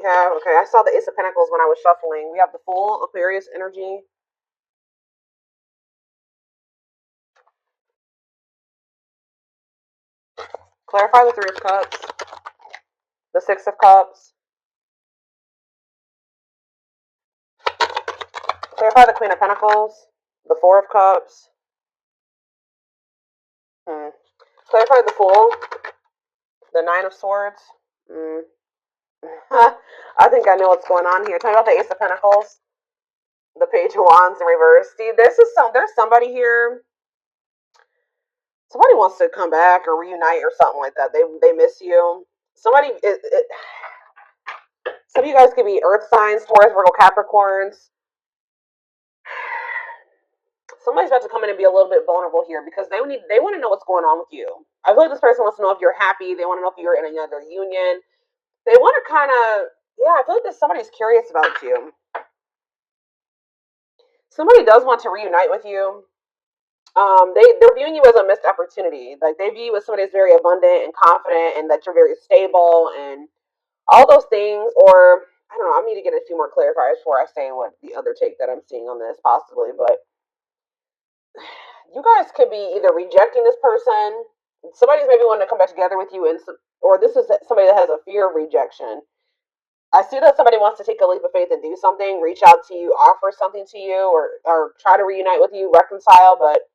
We have, okay, I saw the Ace of Pentacles when I was shuffling. We have the full Aquarius energy. Clarify the Three of Cups. The Six of Cups. Clarify the Queen of Pentacles. The Four of Cups. Clarify the Fool. The Nine of Swords. I think I know what's going on here. Tell me about the Ace of Pentacles. The Page of Wands in reverse. See, there's somebody here. Somebody wants to come back or reunite or something like that. They miss you. Some of you guys could be Earth signs, Taurus, Virgo, Capricorns. Somebody's about to come in and be a little bit vulnerable here because they want to know what's going on with you. I feel like this person wants to know if you're happy. They want to know if you're in another union. They want to kind of, I feel like somebody's curious about you. Somebody does want to reunite with you. They're viewing you as a missed opportunity. Like, they view you as somebody that's very abundant and confident and that you're very stable and all those things. Or, I don't know, I need to get a few more clarifiers before I say what the other take that I'm seeing on this, possibly. But you guys could be either rejecting this person. Somebody's maybe wanting to come back together with you, or this is somebody that has a fear of rejection. I see that somebody wants to take a leap of faith and do something, reach out to you, offer something to you, or try to reunite with you, reconcile, but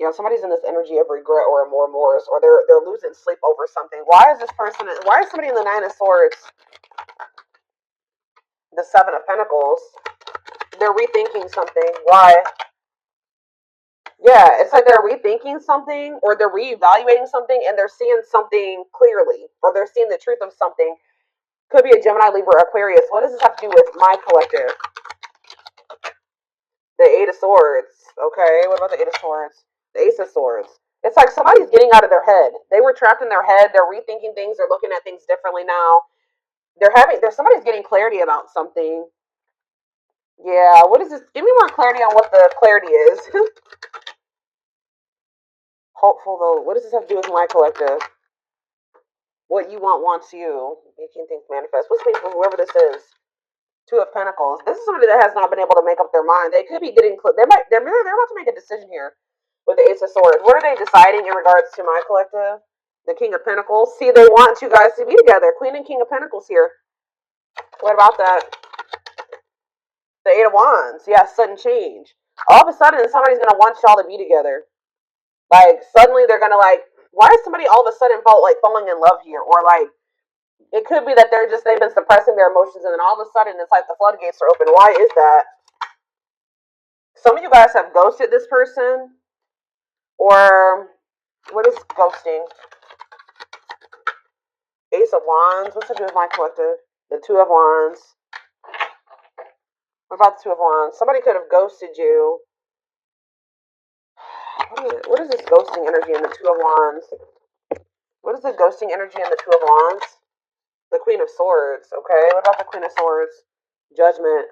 somebody's in this energy of regret or remorse, or they're losing sleep over something. Why is somebody in the Nine of Swords, the Seven of Pentacles? They're rethinking something. Why? Yeah, it's like they're rethinking something, or they're reevaluating something, and they're seeing something clearly, or they're seeing the truth of something. Could be a Gemini, Libra, Aquarius. What does this have to do with my collective? The Eight of Swords. Okay, what about the Eight of Swords? The Ace of Swords. It's like somebody's getting out of their head. They were trapped in their head. They're rethinking things. They're looking at things differently now. Somebody's getting clarity about something. Yeah, what is this? Give me more clarity on what the clarity is. Hopeful, though. What does this have to do with my collective? What you want wants you. Making things manifest. What's mean for whoever this is? Two of Pentacles. This is somebody that has not been able to make up their mind. They could be getting. They're about to make a decision here with the Ace of Swords. What are they deciding in regards to my collective? The King of Pentacles. See, they want you guys to be together. Queen and King of Pentacles here. What about that? The Eight of Wands. Yeah, sudden change. All of a sudden, somebody's gonna want y'all to be together. Like, suddenly they're gonna why is somebody all of a sudden falling in love here? Or it could be that they've been suppressing their emotions, and then all of a sudden it's like the floodgates are open. Why is that? Some of you guys have ghosted this person. Or what is ghosting? Ace of Wands. What's to do with my collective? The Two of Wands. What about the Two of Wands? Somebody could have ghosted you. What is this ghosting energy in the Two of Wands? What is the ghosting energy in the Two of Wands? The Queen of Swords. Okay, what about the Queen of Swords? Judgment.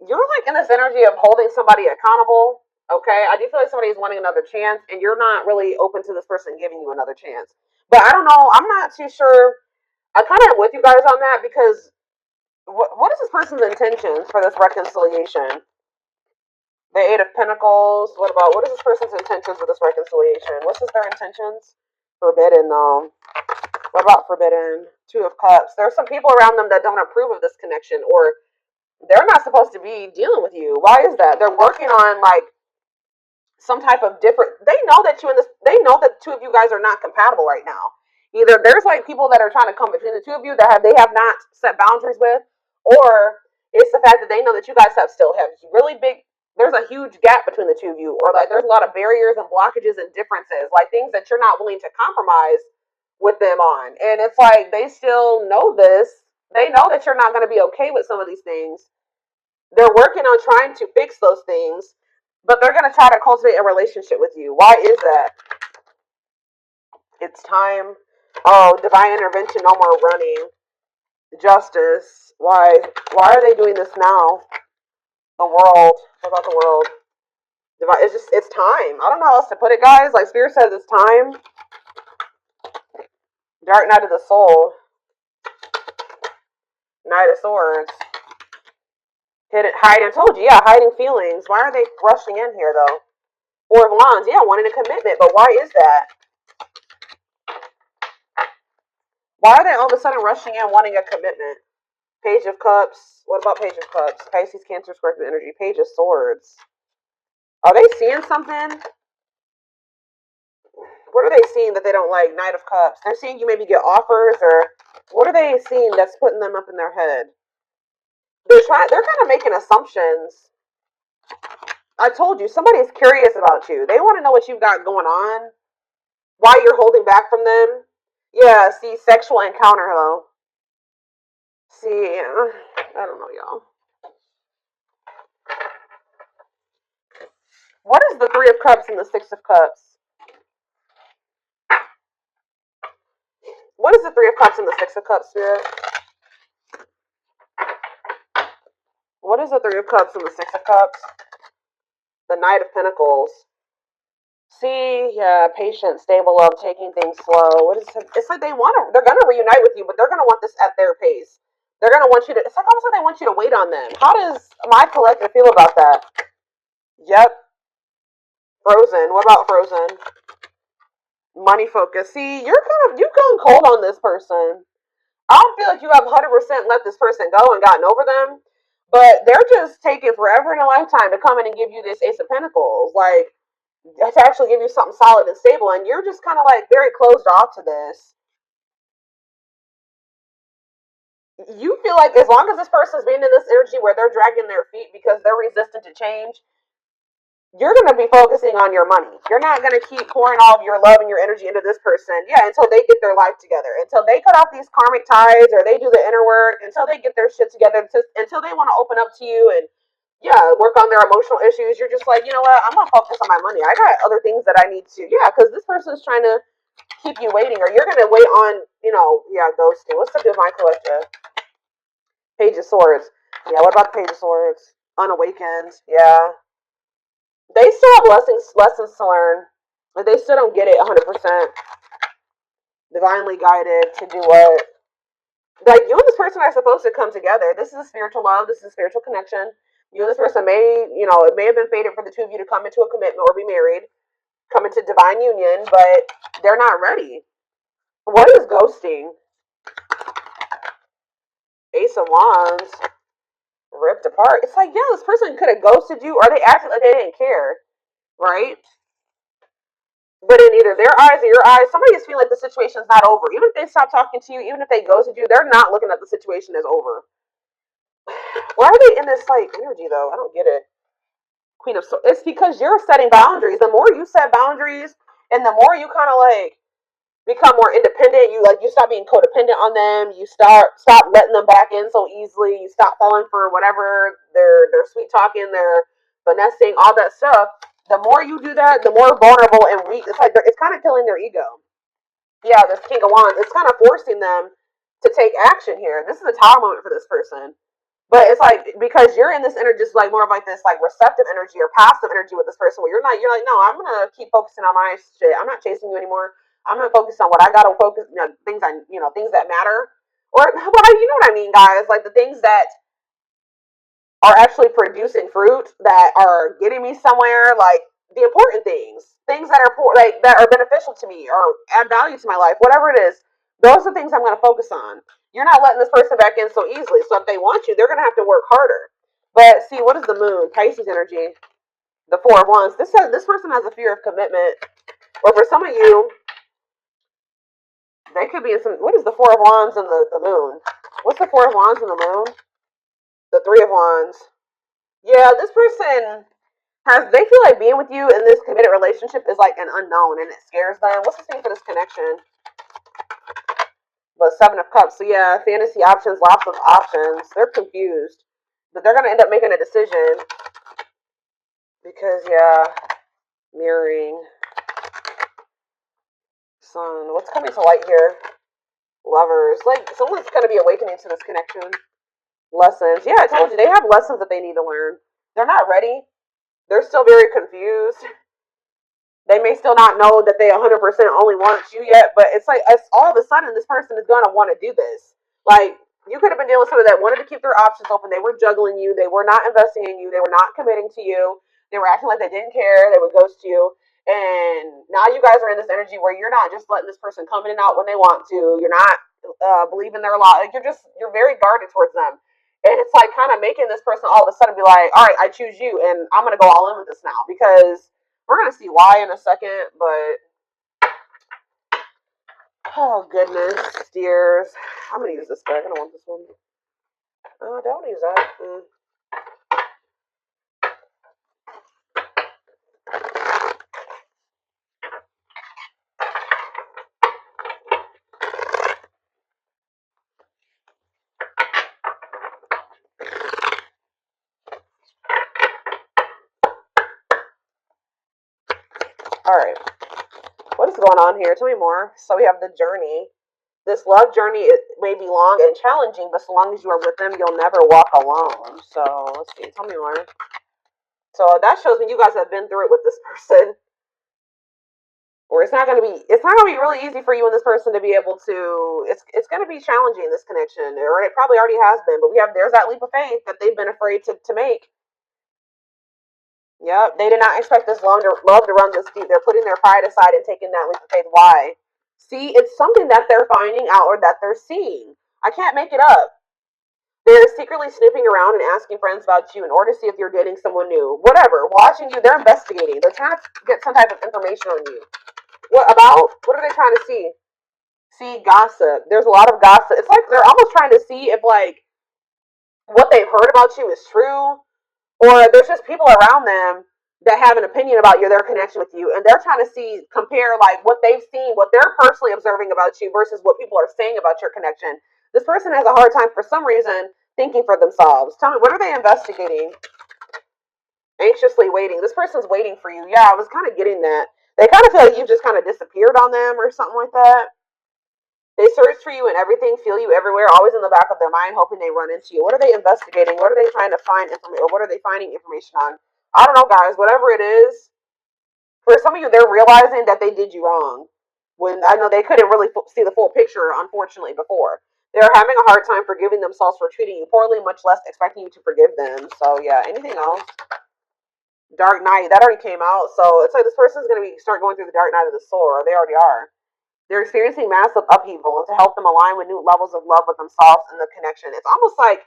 You're in this energy of holding somebody accountable. Okay, I do feel like somebody's wanting another chance, and you're not really open to this person giving you another chance. But I don't know. I'm not too sure. I kind of with you guys on that because what is this person's intentions for this reconciliation? The Eight of Pentacles. What is this person's intentions with this reconciliation? What's their intentions? Forbidden, though. What about forbidden? Two of Cups. There are some people around them that don't approve of this connection, or they're not supposed to be dealing with you. Why is that? They're working on some type of different. They know that they know that the two of you guys are not compatible right now. Either there's people that are trying to come between the two of you that they have not set boundaries with, or it's the fact that they know that you guys still have really big. There's a huge gap between the two of you, or there's a lot of barriers and blockages and differences, things that you're not willing to compromise with them on. And it's they still know this. They know that you're not going to be okay with some of these things. They're working on trying to fix those things, but they're going to try to cultivate a relationship with you. Why is that? It's time. Oh, divine intervention, no more running. Justice. Why are they doing this now? The world. What about the world? It's time. I don't know how else to put it, guys. Spirit says it's time. Dark night of the soul. Knight of Swords. Hiding, told you, yeah, hiding feelings. Why are they rushing in here, though? Four of Wands, yeah, wanting a commitment, but why is that? Why are they all of a sudden rushing in wanting a commitment? Page of Cups. What about Page of Cups? Pisces, Cancer, Scorpio energy. Page of Swords. Are they seeing something? What are they seeing that they don't like? Knight of Cups. They're seeing you maybe get offers, or what are they seeing that's putting them up in their head? They're kind of making assumptions. I told you, somebody's curious about you. They want to know what you've got going on. Why you're holding back from them. Yeah, see, sexual encounter, though. See, I don't know, y'all. What is the Three of Cups and the Six of Cups? What is the Three of Cups and the Six of Cups, Spirit? What is the Three of Cups and the Six of Cups? The Knight of Pentacles. See, yeah, patient, stable love, taking things slow. What is it? It's like they're gonna reunite with you, but they're gonna want this at their pace. They're gonna want you to, it's like almost like they want you to wait on them. How does my collective feel about that? Yep. Frozen. What about Frozen? Money focus. See, you've gone cold on this person. I don't feel like you have 100% let this person go and gotten over them, but they're just taking forever in a lifetime to come in and give you this Ace of Pentacles, like to actually give you something solid and stable, and you're just kind of like very closed off to this. You feel like as long as this person's being in this energy where they're dragging their feet because they're resistant to change, you're going to be focusing on your money. You're not going to keep pouring all of your love and your energy into this person, yeah, until they get their life together, until they cut off these karmic ties, or they do the inner work, until they get their shit together, until they want to open up to you and, yeah, work on their emotional issues. You're just like, you know what, I'm going to focus on my money. I got other things that I need to, yeah, because this person's trying to keep you waiting, or you're going to wait on, yeah, ghosting. What's the Divine Collective? Page of Swords. Yeah, what about the Page of Swords? Unawakened. Yeah. They still have lessons to learn. But they still don't get it 100%. Divinely guided to do what? Like, you and this person are supposed to come together. This is a spiritual love. This is a spiritual connection. You and this person it may have been fated for the two of you to come into a commitment or be married, come into divine union, but they're not ready. What is ghosting? Ace of Wands. Ripped apart. It's like, yeah, this person could have ghosted you, or they acted like they didn't care, right? But in either their eyes or your eyes, somebody is feeling like the situation's not over. Even if they stop talking to you, even if they ghosted you, they're not looking at the situation as over. Why are they in this like energy though? I don't get it. Queen of Swords. It's because you're setting boundaries. The more you set boundaries, and the more you kind of like become more independent, you stop being codependent on them. You stop letting them back in so easily. You stop falling for whatever they're sweet talking, they're finessing, all that stuff. The more you do that, the more vulnerable and weak. It's like it's kind of killing their ego. Yeah, this King of Wands. It's kind of forcing them to take action here. This is a tower moment for this person. But it's like, because you're in this energy, just like more of like this like receptive energy or passive energy with this person, where you're like, no, I'm gonna keep focusing on my shit. I'm not chasing you anymore. I'm gonna focus on what I gotta focus, things that matter, or well, you know what I mean, guys, like the things that are actually producing fruit, that are getting me somewhere, like the important things that are like that are beneficial to me or add value to my life, whatever it is. Those are things I'm going to focus on. You're not letting this person back in so easily. So if they want you, they're going to have to work harder. But see, what is the Moon? Pisces energy. The Four of Wands. This person has a fear of commitment. Or for some of you, they could be in some. What is the Four of Wands and the Moon? What's the Four of Wands and the Moon? The Three of Wands. Yeah, this person they feel like being with you in this committed relationship is like an unknown, and it scares them. What's the thing for this connection? But Seven of Cups. So yeah, fantasy options, lots of options. They're confused, but they're gonna end up making a decision because yeah, mirroring. Sun. What's coming to light here? Lovers. Like someone's gonna be awakening to this connection. Lessons. Yeah, I told you they have lessons that they need to learn. They're not ready. They're still very confused. They may still not know that they 100% only want you yet, but it's like all of a sudden this person is going to want to do this. Like, You could have been dealing with somebody that wanted to keep their options open. They were juggling you. They were not investing in you. They were not committing to you. They were acting like they didn't care. They would ghost you. And now you guys are in this energy where you're not just letting this person come in and out when they want to. You're not believing their lie. Like you're very guarded towards them. And it's like kind of making this person all of a sudden be like, all right, I choose you, and I'm going to go all in with this now because we're going to see why in a second. But oh goodness, dears, I'm going to use this bag. I don't want this one. Oh, don't use that. All right. What is going on here? Tell me more. So we have the journey. This love journey may be long and challenging, but so long as you are with them, you'll never walk alone. So let's see. Tell me more. So that shows me you guys have been through it with this person. Or it's not gonna be really easy for you and this person to be able to it's gonna be challenging, this connection. Or it probably already has been, but there's that leap of faith that they've been afraid to make. Yep, they did not expect this love to run this deep. They're putting their pride aside and taking that leap of faith. Why? See, it's something that they're finding out or that they're seeing. I can't make it up. They're secretly snooping around and asking friends about you in order to see if you're dating someone new. Whatever, watching you, they're investigating. They're trying to get some type of information on you. What about? What are they trying to see? See, gossip. There's a lot of gossip. It's like they're almost trying to see if, like, what they've heard about you is true, or there's just people around them that have an opinion about their connection with you, and they're trying to compare like what they've seen, what they're personally observing about you versus what people are saying about your connection. This person has a hard time for some reason thinking for themselves. Tell me, what are they investigating? Anxiously waiting. This person's waiting for you. Yeah, I was kind of getting that. They kind of feel like you've just kind of disappeared on them or something like that. They search for you and everything, feel you everywhere, always in the back of their mind, hoping they run into you. What are they investigating? What are they trying to find information, or what are they finding information on? I don't know, guys. Whatever it is, for some of you, they're realizing that they did you wrong. When I know they couldn't really see the full picture, unfortunately, before. They're having a hard time forgiving themselves for treating you poorly, much less expecting you to forgive them. So, yeah, anything else? Dark night, that already came out. So, it's like this person's going to start going through the dark night of the soul, or they already are. They're experiencing massive upheaval to help them align with new levels of love with themselves and the connection. It's almost like,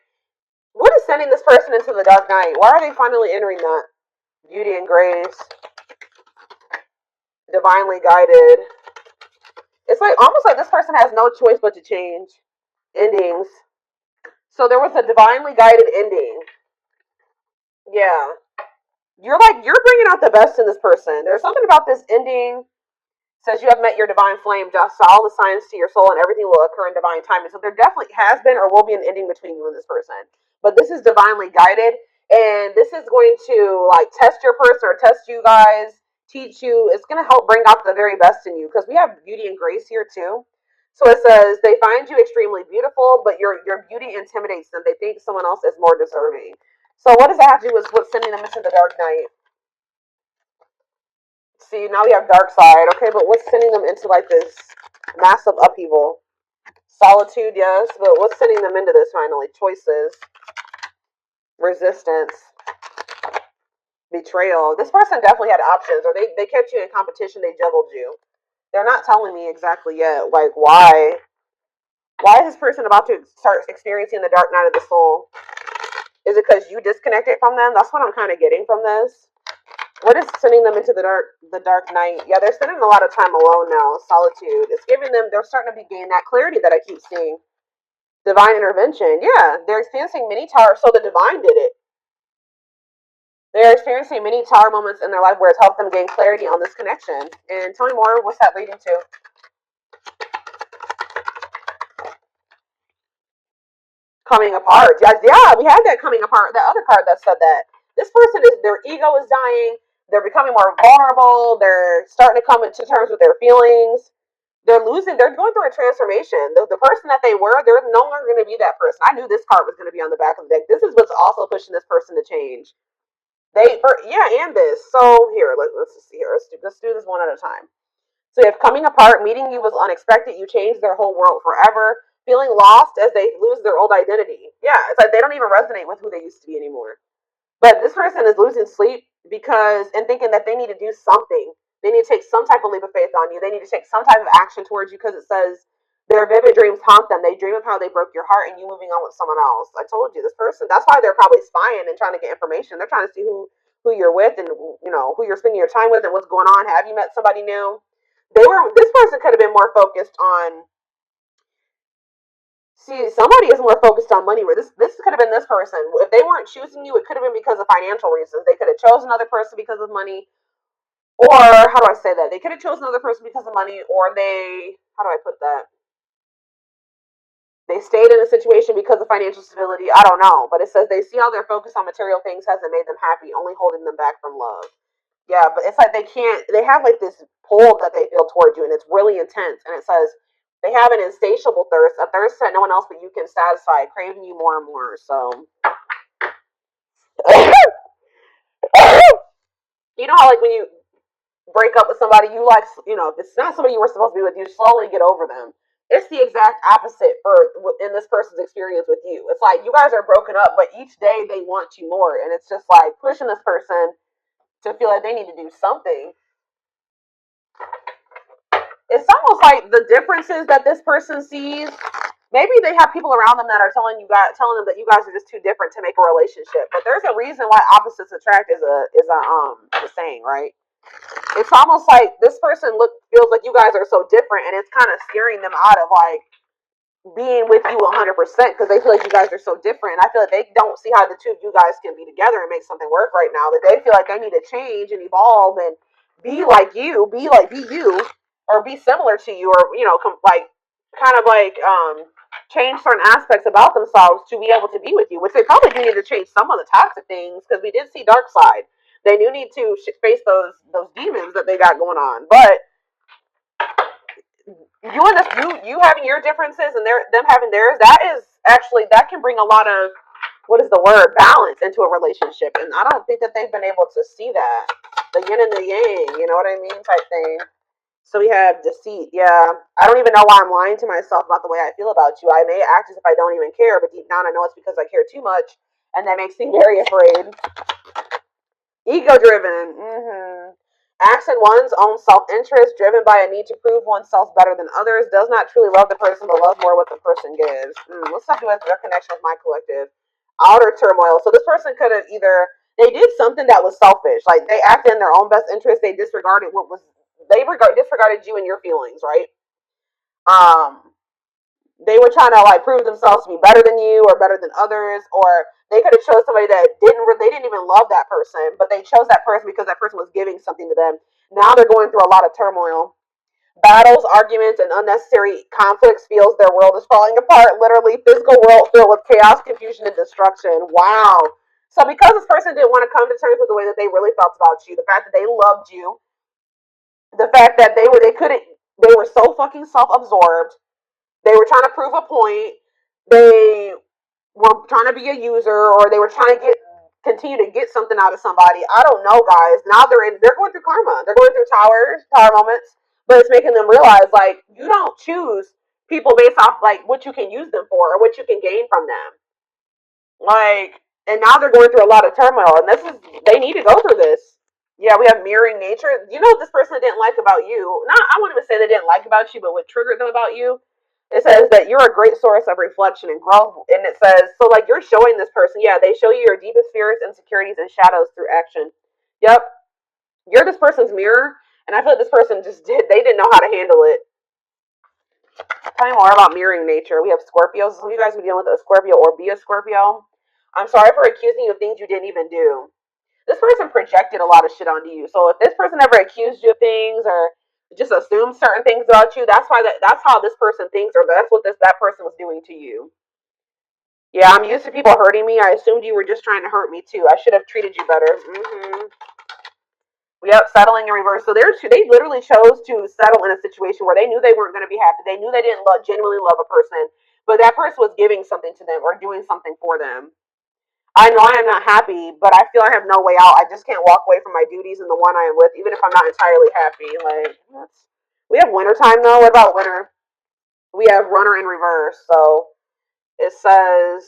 what is sending this person into the dark night? Why are they finally entering that? Beauty and grace. Divinely guided. It's like almost like this person has no choice but to change. Endings. So there was a divinely guided ending. Yeah. You're bringing out the best in this person. There's something about this ending. Says you have met your divine flame, just all the signs to your soul, and everything will occur in divine timing. So there definitely has been or will be an ending between you and this person. But this is divinely guided, and this is going to like test your person or test you guys, teach you. It's going to help bring out the very best in you because we have beauty and grace here too. So it says they find you extremely beautiful, but your beauty intimidates them. They think someone else is more deserving. So what does that have to do with what's sending them into the dark night? See, now we have dark side. Okay, but what's sending them into like this massive upheaval? Solitude, yes, but what's sending them into this finally? Choices. Resistance. Betrayal. This person definitely had options, or they kept you in competition, they juggled you. They're not telling me exactly yet, like why. Why is this person about to start experiencing the dark night of the soul? Is it because you disconnected from them? That's what I'm kind of getting from this. What is sending them into the dark night? Yeah, they're spending a lot of time alone now. Solitude. It's giving them, they're starting to gain that clarity that I keep seeing. Divine intervention. Yeah, they're experiencing many tower. So the divine did it. They're experiencing many tower moments in their life where it's helped them gain clarity on this connection. And tell me more, what's that leading to? Coming apart. Yeah, we had that coming apart. That other card that said that. This person their ego is dying. They're becoming more vulnerable. They're starting to come into terms with their feelings. They're going through a transformation. The person that they were, they're no longer going to be that person. I knew this card was going to be on the back of the deck. This is what's also pushing this person to change. And this. So here, let's just see here. Let's do this one at a time. So you have coming apart, meeting you was unexpected. You changed their whole world forever. feeling lost as they lose their old identity. Yeah, it's like they don't even resonate with who they used to be anymore. But this person is losing sleep because and thinking that they need to do something. They need to take some type of leap of faith on you. They need to take some type of action towards you because it says their vivid dreams haunt them. They dream of how they broke your heart and you moving on with someone else. I told you this person. That's why they're probably spying and trying to get information. They're trying to see who you're with and who you're spending your time with and what's going on. Have you met somebody new? This person could have been more focused on. See, somebody is more focused on money. Where this could have been this person. If they weren't choosing you, it could have been because of financial reasons. They could have chosen another person because of money, or how do I say that? They could have chosen another person because of money, or they how do I put that? They stayed in a situation because of financial stability. I don't know, but it says they see how their focus on material things hasn't made them happy, only holding them back from love. Yeah, but it's like they can't. They have like this pull that they feel towards you, and it's really intense. And it says they have an insatiable thirst, a thirst that no one else but you can satisfy, craving you more and more. So, you know how like when you break up with somebody, you like if it's not somebody you were supposed to be with, you slowly get over them. It's the exact opposite for in this person's experience with you. It's like you guys are broken up, but each day they want you more, and it's just like pushing this person to feel like they need to do something. It's almost like the differences that this person sees. Maybe they have people around them that are telling them that you guys are just too different to make a relationship. But there's a reason why opposites attract is a saying, right? It's almost like this person feels like you guys are so different, and it's kind of scaring them out of like being with you 100% because they feel like you guys are so different. And I feel like they don't see how the two of you guys can be together and make something work right now. That they feel like they need to change and evolve and be like you, be you, or be similar to you, or kind of like change certain aspects about themselves to be able to be with you. Which they probably do need to change some of the toxic things because we did see dark side. They do need to face those demons that they got going on, but you having your differences and them having theirs, that can bring a lot of what is the word balance into a relationship, and I don't think that they've been able to see that the yin and the yang, you know what I mean, type thing. So we have deceit. Yeah, I don't even know why I'm lying to myself about the way I feel about you. I may act as if I don't even care, but deep down I know it's because I care too much, and that makes me very afraid. Ego driven. Acts in one's own self interest, driven by a need to prove oneself better than others, does not truly love the person but love more what the person gives. What's up with their connection with my collective? Outer turmoil. So this person could have either they did something that was selfish, like they acted in their own best interest. They disregarded disregarded you and your feelings, right? Um, they were trying to like prove themselves to be better than you or better than others, or they could have chose somebody that they didn't even love that person, but they chose that person because that person was giving something to them. Now they're going through a lot of turmoil, battles, arguments, and unnecessary conflicts. Feels their world is falling apart, literally physical world filled with chaos, confusion, and destruction. Wow. So because this person didn't want to come to terms with the way that they really felt about you, the fact that they loved you, the fact that they were so fucking self-absorbed, they were trying to prove a point. They were trying to be a user, or they were trying to continue to get something out of somebody. I don't know, guys. Now they're going through karma. They're going through tower moments, but it's making them realize like you don't choose people based off like what you can use them for or what you can gain from them. Like, and now they're going through a lot of turmoil, and they need to go through this. Yeah, we have mirroring nature. You know what this person didn't like about you? Not, I wouldn't even say they didn't like about you, but what triggered them about you? It says that you're a great source of reflection and growth. And it says, so like you're showing this person, yeah, they show you your deepest fears, insecurities, and shadows through action. Yep. You're this person's mirror. And I feel like this person they didn't know how to handle it. Tell me more about mirroring nature. We have Scorpios. Some of you guys are dealing with a Scorpio or be a Scorpio. I'm sorry for accusing you of things you didn't even do. This person projected a lot of shit onto you. So if this person ever accused you of things or just assumed certain things about you, that's how this person thinks, or that's what that person was doing to you. Yeah, I'm used to people hurting me. I assumed you were just trying to hurt me too. I should have treated you better. Yep, settling in reverse. So they literally chose to settle in a situation where they knew they weren't going to be happy. They knew they didn't genuinely love a person, but that person was giving something to them or doing something for them. I know I am not happy, but I feel I have no way out. I just can't walk away from my duties and the one I am with, even if I'm not entirely happy. Like, we have winter time though. What about winter? We have runner in reverse. So it says,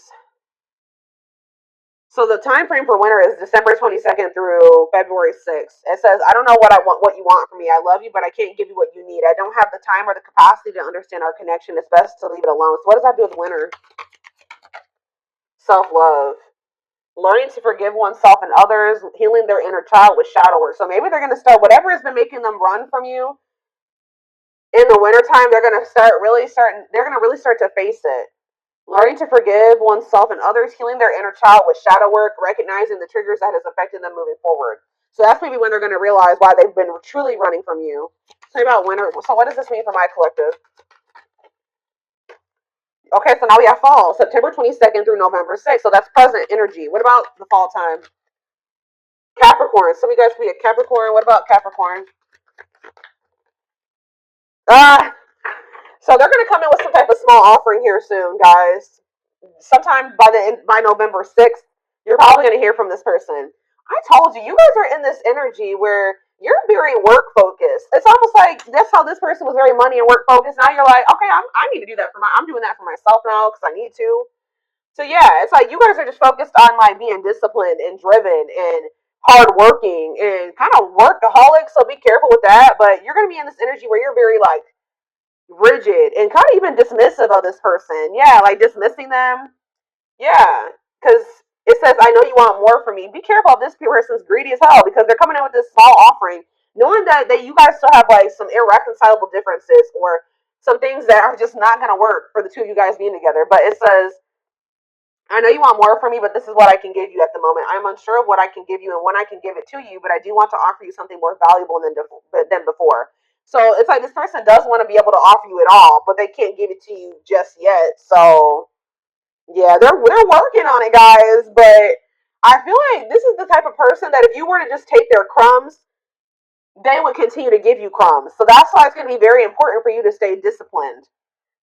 so the time frame for winter is December 22nd through February 6th. It says, I don't know what you want from me. I love you, but I can't give you what you need. I don't have the time or the capacity to understand our connection. It's best to leave it alone. So what does that do with winter? Self-love. Learning to forgive oneself and others, healing their inner child with shadow work. So maybe they're going to start, whatever has been making them run from you in the wintertime, they're going to really start to face it. Learning to forgive oneself and others, healing their inner child with shadow work, recognizing the triggers that has affected them moving forward. So that's maybe when they're going to realize why they've been truly running from you. Tell me about winter. So what does this mean for my collective? Okay, so now we have fall, September 22nd through November 6th. So that's present energy. What about the fall time? Capricorn. Some of you guys could be a Capricorn. What about Capricorn? So they're going to come in with some type of small offering here soon, guys. Sometime by November 6th, you're probably going to hear from this person. I told you, you guys are in this energy where you're very work focused. It's almost like that's how this person was very money and work focused. Now you're like, okay, I need to do that I'm doing that for myself now because I need to. So yeah, it's like you guys are just focused on like being disciplined and driven and hardworking and kind of workaholic. So be careful with that. But you're going to be in this energy where you're very like rigid and kind of even dismissive of this person. Yeah, like dismissing them. Yeah, because it says, I know you want more from me. Be careful if this person's greedy as hell because they're coming in with this small offering, knowing that you guys still have like some irreconcilable differences or some things that are just not going to work for the two of you guys being together. But it says, I know you want more from me, but this is what I can give you at the moment. I'm unsure of what I can give you and when I can give it to you, but I do want to offer you something more valuable than before. So it's like this person does want to be able to offer you it all, but they can't give it to you just yet. So yeah, they're working on it, guys. But I feel like this is the type of person that if you were to just take their crumbs, they would continue to give you crumbs. So that's why it's going to be very important for you to stay disciplined.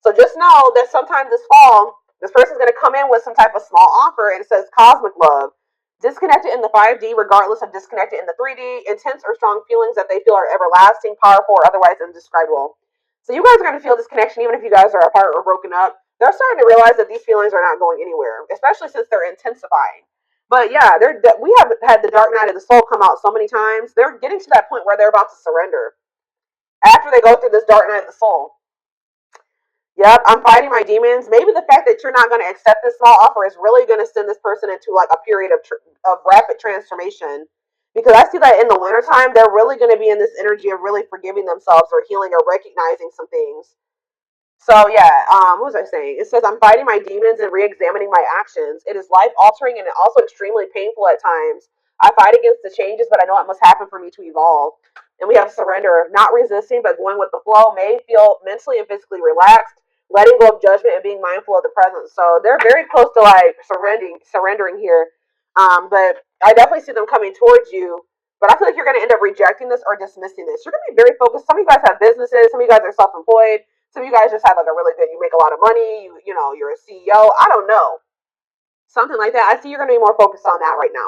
So just know that sometime this fall, this person's going to come in with some type of small offer and it says cosmic love. Disconnected in the 5D, regardless of disconnected in the 3D, intense or strong feelings that they feel are everlasting, powerful, or otherwise indescribable. So you guys are going to feel this connection even if you guys are apart or broken up. They're starting to realize that these feelings are not going anywhere, especially since they're intensifying. But yeah, we have had the dark night of the soul come out so many times. They're getting to that point where they're about to surrender after they go through this dark night of the soul. Yep, I'm fighting my demons. Maybe the fact that you're not going to accept this small offer is really going to send this person into like a period of rapid transformation. Because I see that in the wintertime, they're really going to be in this energy of really forgiving themselves or healing or recognizing some things. So yeah, what was I saying? It says I'm fighting my demons and re-examining my actions. It is life altering and also extremely painful at times. I fight against the changes, but I know it must happen for me to evolve. And we have surrender, not resisting, but going with the flow. May feel mentally and physically relaxed, letting go of judgment and being mindful of the present. So they're very close to like surrendering here. But I definitely see them coming towards you. But I feel like you're going to end up rejecting this or dismissing this. You're going to be very focused. Some of you guys have businesses. Some of you guys are self-employed. Some of you guys just have like a really good, you make a lot of money. You know, you're a CEO. I don't know. Something like that. I see you're going to be more focused on that right now.